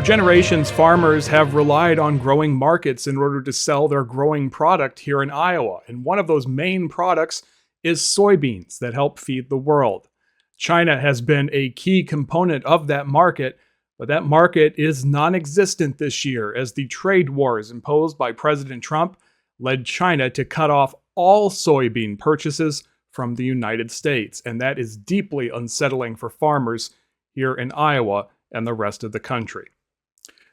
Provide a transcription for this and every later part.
generations, farmers have relied on growing markets in order to sell their growing product here in Iowa. And one of those main products is soybeans that help feed the world. China has been a key component of that market, but that market is non-existent this year as the trade wars imposed by President Trump led China to cut off all soybean purchases from the United States. And that is deeply unsettling for farmers here in Iowa and the rest of the country.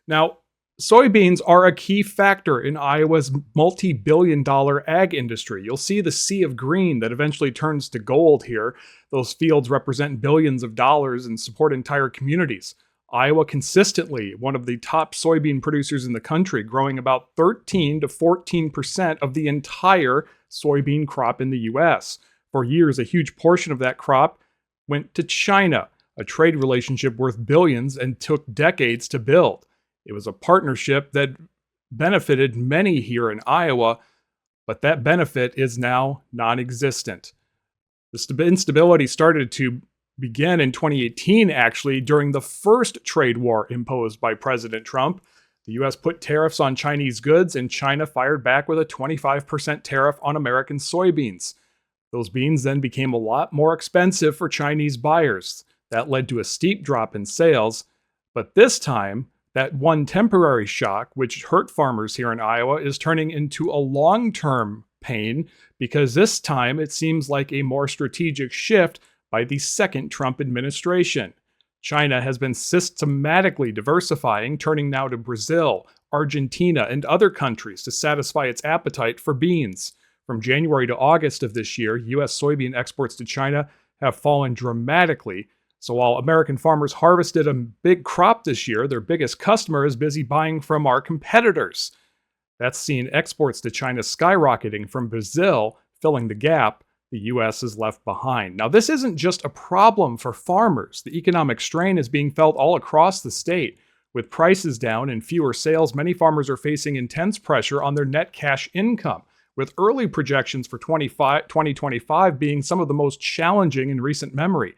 Now, soybeans are a key factor in Iowa's multi-billion-dollar ag industry. You'll see the sea of green that eventually turns to gold here. Those fields represent billions of dollars and support entire communities. Iowa consistently one of the top soybean producers in the country, growing about 13 to 14% of the entire soybean crop in the U.S. For years, a huge portion of that crop went to China, a trade relationship worth billions and took decades to build. It was a partnership that benefited many here in Iowa, but that benefit is now non-existent. The instability started to begin in 2018, actually, during the first trade war imposed by President Trump. The U.S. put tariffs on Chinese goods, and China fired back with a 25% tariff on American soybeans. Those beans then became a lot more expensive for Chinese buyers. That led to a steep drop in sales, but this time, that one temporary shock, which hurt farmers here in Iowa, is turning into a long-term pain because this time it seems like a more strategic shift by the second Trump administration. China has been systematically diversifying, turning now to Brazil, Argentina, and other countries to satisfy its appetite for beans. From January to August of this year, U.S. soybean exports to China have fallen dramatically. So while American farmers harvested a big crop this year, their biggest customer is busy buying from our competitors. That's seen exports to China skyrocketing from Brazil, filling the gap the U.S. is left behind. Now, this isn't just a problem for farmers. The economic strain is being felt all across the state. With prices down and fewer sales, many farmers are facing intense pressure on their net cash income, with early projections for 2025 being some of the most challenging in recent memory.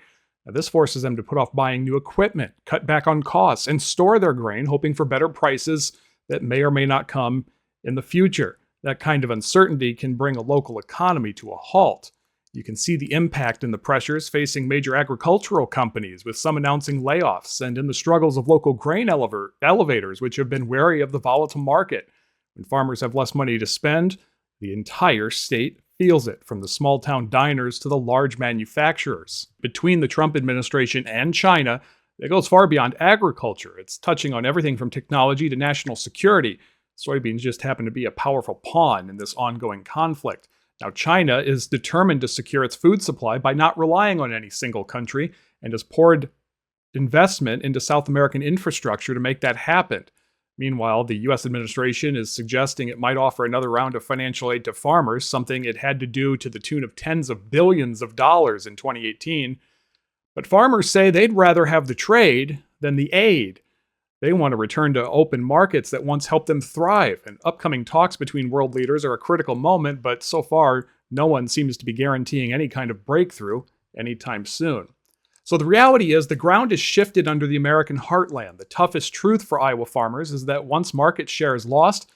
Now, this forces them to put off buying new equipment, cut back on costs, and store their grain, hoping for better prices that may or may not come in the future. That kind of uncertainty can bring a local economy to a halt. You can see the impact in the pressures facing major agricultural companies, with some announcing layoffs, and in the struggles of local grain elevators, which have been wary of the volatile market. When farmers have less money to spend, the entire state feels it, from the small-town diners to the large manufacturers. Between the Trump administration and China, it goes far beyond agriculture. It's touching on everything from technology to national security. Soybeans just happen to be a powerful pawn in this ongoing conflict. Now, China is determined to secure its food supply by not relying on any single country and has poured investment into South American infrastructure to make that happen. Meanwhile, the U.S. administration is suggesting it might offer another round of financial aid to farmers, something it had to do to the tune of tens of billions of dollars in 2018. But farmers say they'd rather have the trade than the aid. They want to return to open markets that once helped them thrive, and upcoming talks between world leaders are a critical moment, but so far, no one seems to be guaranteeing any kind of breakthrough anytime soon. So the reality is the ground is shifted under the American heartland. The toughest truth for Iowa farmers is that once market share is lost,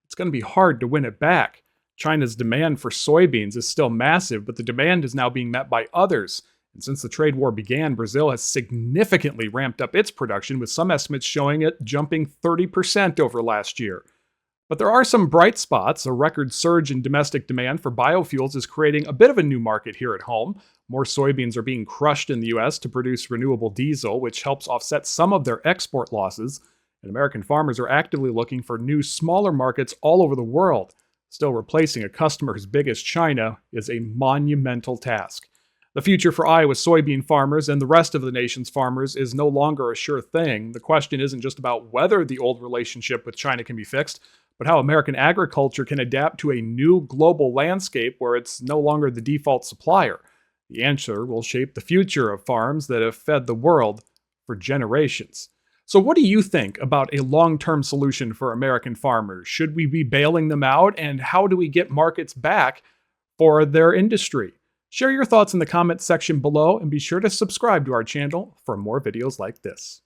it's going to be hard to win it back. China's demand for soybeans is still massive, but the demand is now being met by others. And since the trade war began, Brazil has significantly ramped up its production, with some estimates showing it jumping 30% over last year. But there are some bright spots. A record surge in domestic demand for biofuels is creating a bit of a new market here at home. More soybeans are being crushed in the U.S. to produce renewable diesel, which helps offset some of their export losses. And American farmers are actively looking for new, smaller markets all over the world. Still, replacing a customer as big as China is a monumental task. The future for Iowa soybean farmers and the rest of the nation's farmers is no longer a sure thing. The question isn't just about whether the old relationship with China can be fixed, but how American agriculture can adapt to a new global landscape where it's no longer the default supplier. The answer will shape the future of farms that have fed the world for generations. So what do you think about a long-term solution for American farmers? Should we be bailing them out, and how do we get markets back for their industry? Share your thoughts in the comments section below, and be sure to subscribe to our channel for more videos like this.